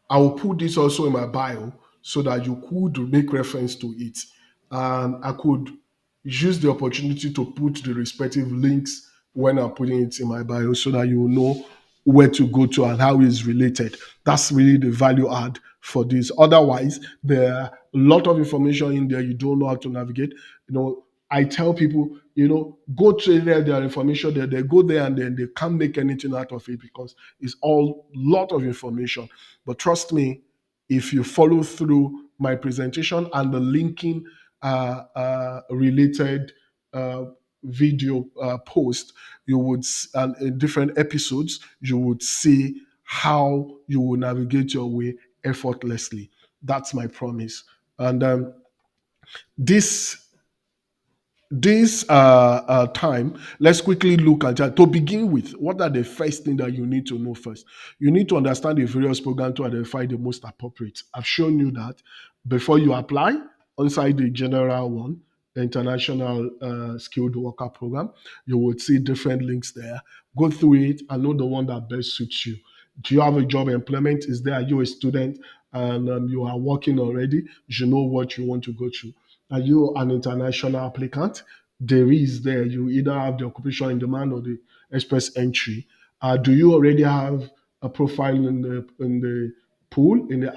I will put this also in my bio so that you could make reference to it. And I could use the opportunity to put the respective links when I'm putting it in my bio so that you will know where to go to and how it's related. That's really the value add for this. Otherwise, there are a lot of information in there you don't know how to navigate. I tell people, go to their information there. They go there and then they can't make anything out of it because it's all lot of information. But trust me, if you follow through my presentation and the linking related uh, video post, you would and in different episodes, you would see how you will navigate your way effortlessly. That's my promise. And this time, let's quickly look at that. To begin with, what are the first thing that you need to know first? You need to understand the various programs to identify the most appropriate. I've shown you that before you apply, inside the general one, the international skilled worker program, you would see different links there. Go through it and know the one that best suits you. Do you have a job employment? Is there, are you a student and you are working already? You should know what you want to go through. Are you an international applicant? There is there. You either have the occupation in demand or the express entry. Do you already have a profile in the pool in the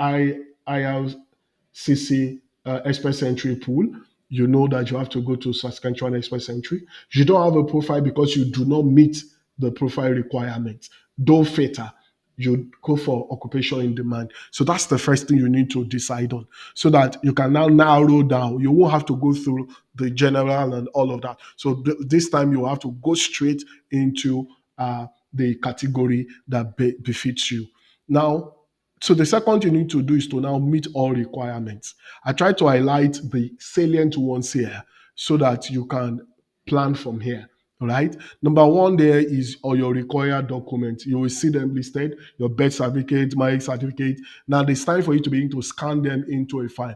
IRCC express entry pool? You know that you have to go to Saskatchewan express entry. You don't have a profile because you do not meet the profile requirements. Don't filter, you go for occupation in demand. So that's the first thing you need to decide on so that you can now narrow down. You won't have to go through the general and all of that. So this time you have to go straight into the category that befits you. Now, so the second you need to do is to now meet all requirements. I try to highlight the salient ones here so that you can plan from here. All right. Number one there is all your required documents. You will see them listed, your birth certificate, marriage certificate. Now it's time for you to begin to scan them into a file.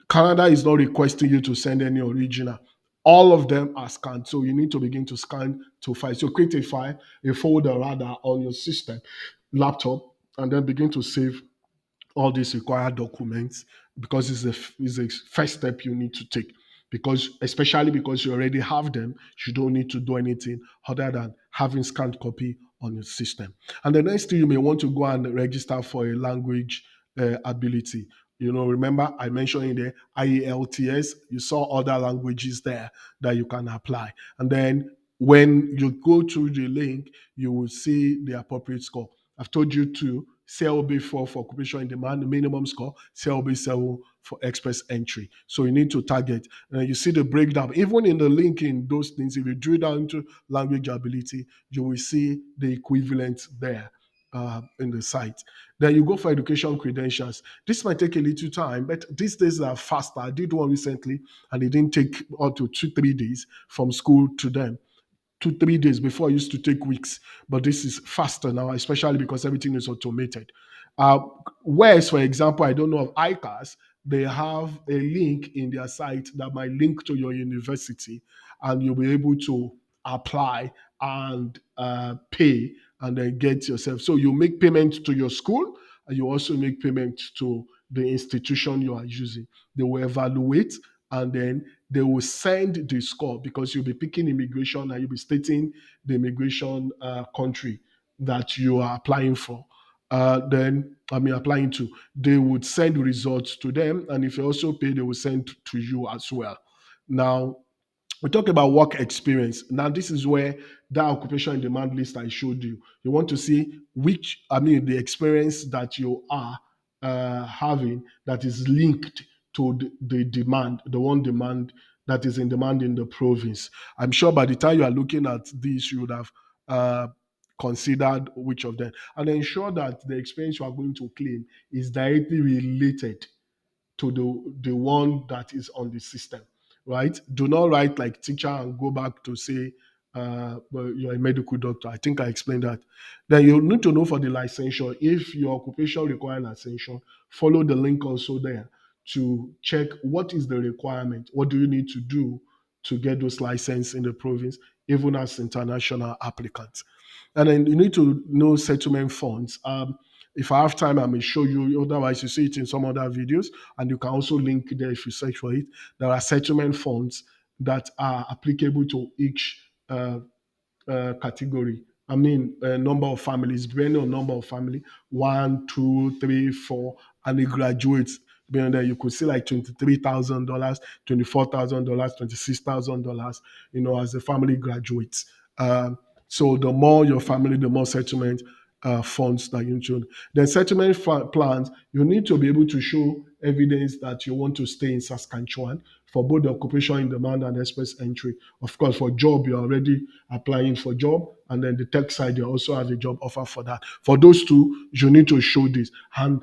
Canada is not requesting you to send any original. All of them are scanned. So you need to begin to scan to file. So create a file, a folder rather on your system, laptop, and then begin to save all these required documents because it's a first step you need to take. Because especially because you already have them, you don't need to do anything other than having scanned copy on your system. And the next thing you may want to go and register for a language ability. Remember I mentioned in the IELTS, you saw other languages there that you can apply. And then when you go through the link, you will see the appropriate score. I've told you to CLB4 for occupation in demand, minimum score, CLB7 for express entry. So you need to target. And you see the breakdown. Even in the link in those things, if you drill down into language ability, you will see the equivalent there in the site. Then you go for education credentials. This might take a little time, but these days are faster. I did one recently, and it didn't take up to 2-3 days from school to them. 2-3 days. Before, I used to take weeks, but this is faster now, especially because everything is automated. uh, Whereas, for example, I don't know of ICAS, they have a link in their site that might link to your university, and you'll be able to apply and pay and then get yourself. So you make payment to your school, and you also make payment to the institution you are using. They will evaluate, and then they will send the score because you'll be picking immigration and you'll be stating the immigration country that you are applying for. Applying to. They would send results to them, and if you also pay, they will send to you as well. Now, we talk about work experience. Now, this is where that occupation demand list I showed you. You want to see the experience that you are having that is linked to the demand, the one demand that is in demand in the province. I'm sure by the time you are looking at this, you would have uh, considered which of them and ensure that the experience you are going to claim is directly related to the one that is on the system, right? Do not write like teacher and go back to say well, you're a medical doctor. I think I explained that. Then you need to know for the licensure, if your occupation requires licensure, follow the link also there to check what is the requirement. What do you need to do to get those license in the province, even as international applicants. And then you need to know settlement funds. If I have time, I may show you. Otherwise, you see it in some other videos, and you can also link there if you search for it. There are settlement funds that are applicable to each category. I mean, number of families, depending on number of family, one, two, three, four, and it graduates. Beyond that, you could see like $23,000, $24,000, $26,000. As the family graduates. So the more your family, the more settlement funds that you need. Then settlement plans, you need to be able to show evidence that you want to stay in Saskatchewan for both the occupation in demand and express entry. Of course, for job, you're already applying for job, and then the tech side, you also have a job offer for that. For those two, you need to show this. And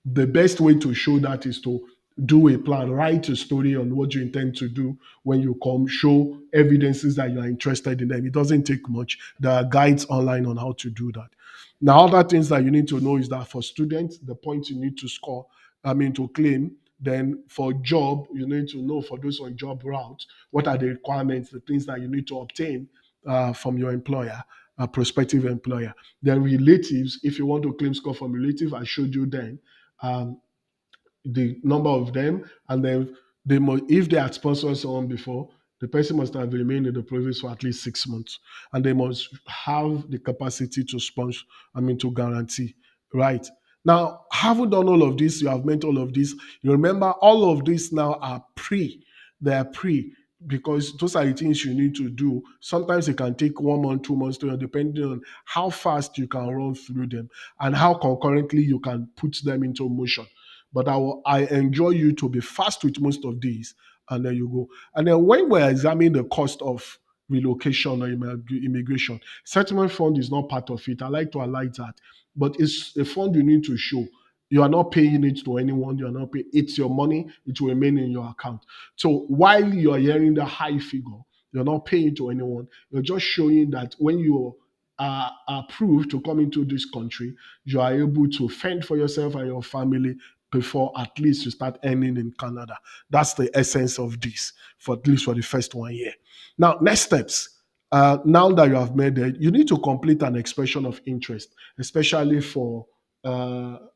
the best way to show that is to do a plan, write a story on what you intend to do when you come, show evidences that you are interested in them. It doesn't take much. There are guides online on how to do that. Now, other things that you need to know is that for students, the points you need to score, to claim. Then for job, you need to know for those on job route, what are the requirements, the things that you need to obtain from your employer, prospective employer. Then relatives, if you want to claim score from relative, I showed you then. Um, the number of them, and then they must, if they had sponsored someone before, the person must have remained in the province for at least 6 months, and they must have the capacity to sponsor. To guarantee, right? Now, having done all of this, you have meant all of this. You remember, all of this now are pre. They are pre because those are the things you need to do. Sometimes it can take 1 month, 2 months, depending on how fast you can run through them and how concurrently you can put them into motion. But I enjoy you to be fast with most of these, and then you go. And then when we're examining the cost of relocation or immigration, settlement fund is not part of it. I like to highlight that, but it's a fund you need to show. You are not paying it to anyone. You are not paying. It's your money. It will remain in your account. So while you are hearing the high figure, you're not paying to anyone. You're just showing that when you are approved to come into this country, you are able to fend for yourself and your family before at least you start earning in Canada. That's the essence of this, for at least for the first 1 year. Now, next steps. Now that you have made it, you need to complete an expression of interest, especially for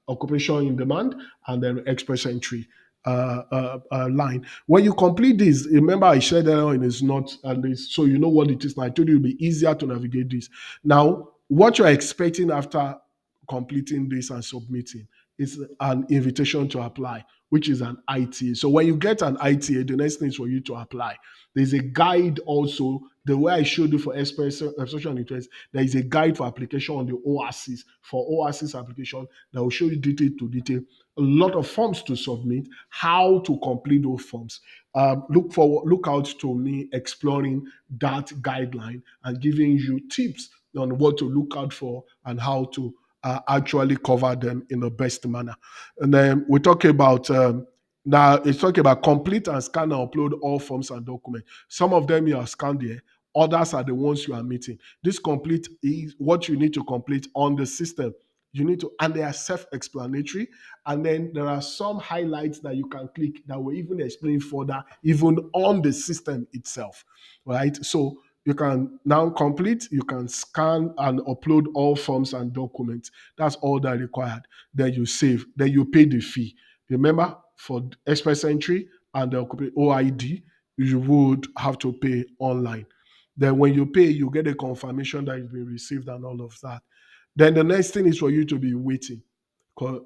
occupation in demand and then express entry line. When you complete this, remember I shared that on is not, and it's, so you know what it is. Now I told you it'll be easier to navigate this. Now, what you're expecting after completing this and submitting is an invitation to apply, which is an ITA. So when you get an ITA, the next thing is for you to apply. There's a guide also. The way I showed you for expression interest, there is a guide for application on the ORCs. For ORCs application, that will show you detail to detail. A lot of forms to submit, how to complete those forms. Look out to me exploring that guideline and giving you tips on what to look out for and how to actually cover them in the best manner. And then we talk about now it's talking about complete and scan and upload all forms and documents. Some of them you are scanned here, others are the ones you are meeting. This complete is what you need to complete on the system. You need to, and they are self-explanatory. And then there are some highlights that you can click that will even explain further, even on the system itself, right? So you can now complete, you can scan and upload all forms and documents. That's all that required. Then you save, then you pay the fee. Remember, for express entry and the OID, you would have to pay online. Then when you pay, you get a confirmation that it's been received and all of that. Then the next thing is for you to be waiting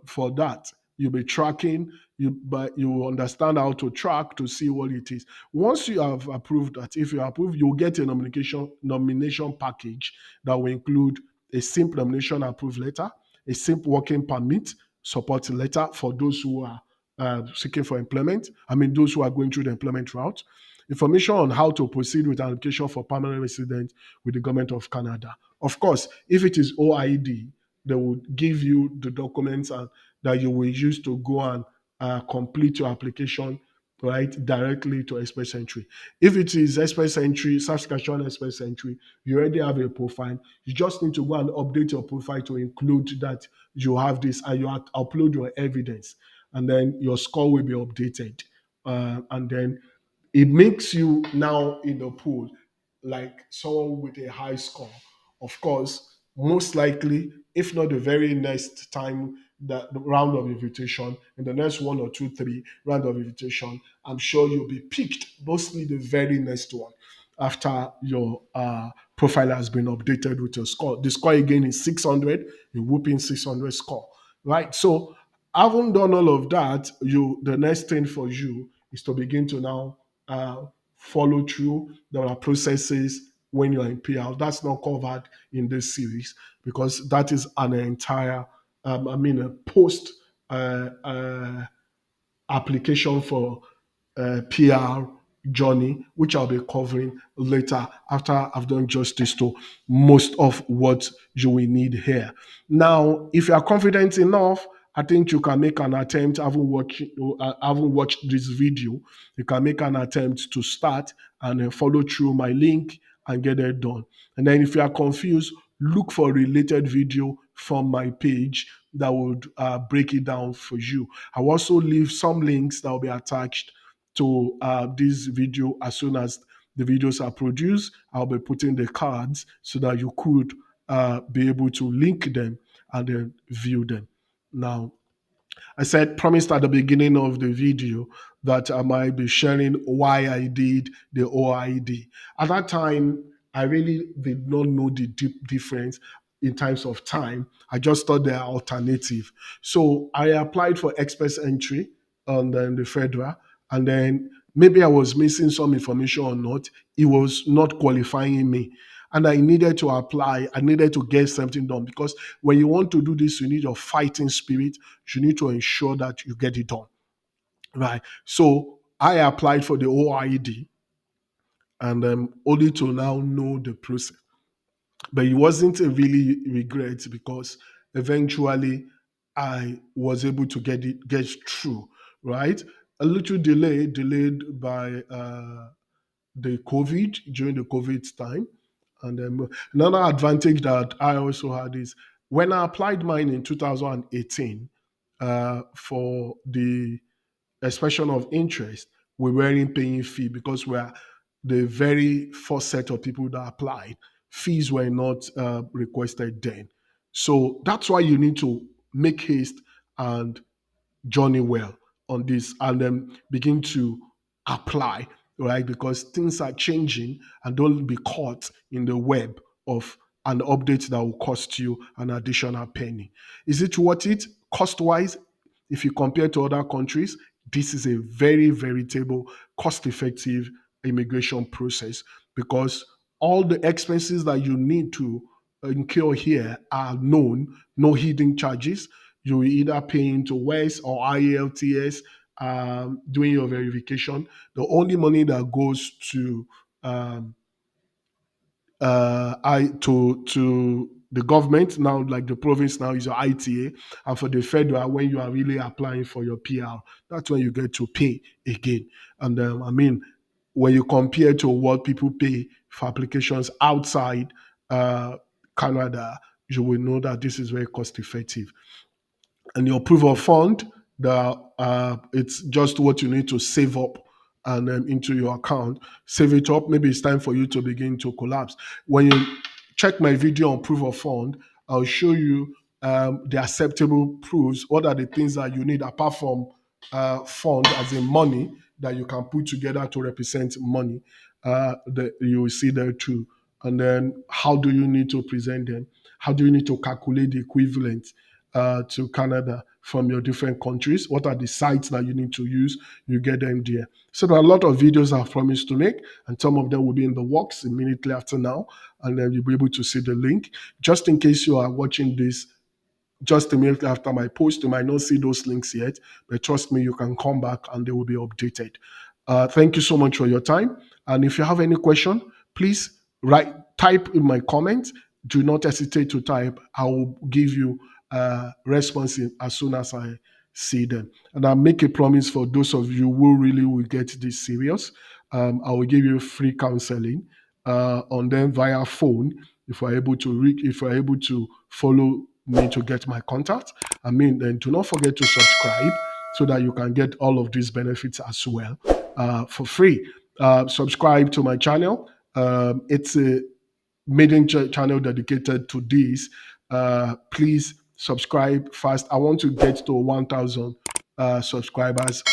for that. You'll be tracking, but you will understand how to track to see what it is. Once you have approved that, if you approve, you'll get a nomination package that will include a simple nomination approved letter, a simple working permit support letter for those who are seeking for employment. Those who are going through the employment route. Information on how to proceed with an application for permanent resident with the government of Canada. Of course, if it is OID, they will give you the documents and that you will use to go and complete your application right directly to Express Entry. If it is Express Entry, Saskatchewan Express Entry, you already have a profile. You just need to go and update your profile to include that you have this, and you upload your evidence, and then your score will be updated. And then it makes you now in the pool like someone with a high score. Of course, most likely, if not the very next time that the round of invitation, in the next one or two, three round of invitation, I'm sure you'll be picked, mostly the very next one after your profile has been updated with your score. The score again is 600, a whooping 600 score, right? So having done all of that, the next thing for you is to begin to now uh, follow through. There are processes when you're in PR. That's not covered in this series because that is an entire, a post uh, uh, application for PR journey, which I'll be covering later after I've done justice to most of what you will need here. Now, if you are confident enough, I think you can make an attempt. Having watched this video, you can make an attempt to start and follow through my link and get it done. And then if you are confused, look for a related video from my page that would break it down for you. I'll also leave some links that will be attached to this video as soon as the videos are produced. I'll be putting the cards so that you could be able to link them and then view them. Now, I said, promised at the beginning of the video that I might be sharing why I did the OID. At that time, I really did not know the deep difference in terms of time. I just thought they are alternative. So I applied for express entry on the federal, and then maybe I was missing some information or not. It was not qualifying me. And I needed to apply, I needed to get something done because when you want to do this, you need your fighting spirit. You need to ensure that you get it done. Right. So I applied for the OID and only to now know the process. But it wasn't a really regret because eventually I was able to get through, right? A little delayed by the COVID during the COVID time. And another advantage that I also had is when I applied mine in 2018 for the expression of interest, we weren't paying fee because we're the very first set of people that applied. Fees were not requested then. So that's why you need to make haste and journey well on this and then begin to apply, right? Because things are changing and don't be caught in the web of an update that will cost you an additional penny. Is it worth it cost wise? If you compare to other countries, this is a very veritable, cost effective immigration process because all the expenses that you need to incur here are known, no hidden charges. You will either pay into West or IELTS doing your verification. The only money that goes to um, to the government now, like the province now, is your ITA, and for the federal, when you are really applying for your PR, that's when you get to pay again. And when you compare to what people pay for applications outside uh, Canada, you will know that this is very cost effective. And your proof of fund, it's just what you need to save up and into your account. Save it up. Maybe it's time for you to begin to collapse. When you check my video on proof of fund, I'll show you the acceptable proofs. What are the things that you need apart from fund, as in money, that you can put together to represent money? That you will see there too. And then how do you need to present them? How do you need to calculate the equivalent to Canada from your different countries? What are the sites that you need to use? You get them there. So there are a lot of videos I've promised to make, and some of them will be in the works immediately after now, and then you'll be able to see the link. Just in case you are watching this just immediately after my post. You might not see those links yet, but trust me, you can come back and they will be updated. Thank you so much for your time. And if you have any question, please type in my comment. Do not hesitate to type. I will give you response as soon as I see them. And I make a promise for those of you who really will get this serious. I will give you free counseling on them via phone if we're able to if we're able to follow me to get my contact. I mean, then do not forget to subscribe so that you can get all of these benefits as well for free. Subscribe to my channel. It's a maiden channel dedicated to this. Please subscribe fast. I want to get to 1,000 subscribers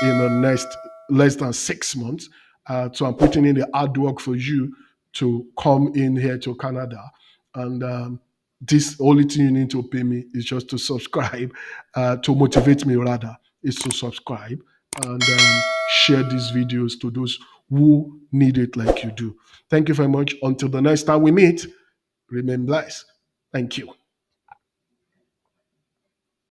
in the next less than 6 months. So I'm putting in the hard work for you to come in here to Canada. And this only thing you need to pay me is just to subscribe, to motivate me rather, is to subscribe and share these videos to those who need it like you do. Thank you very much. Until the next time we meet, remain blessed. Thank you.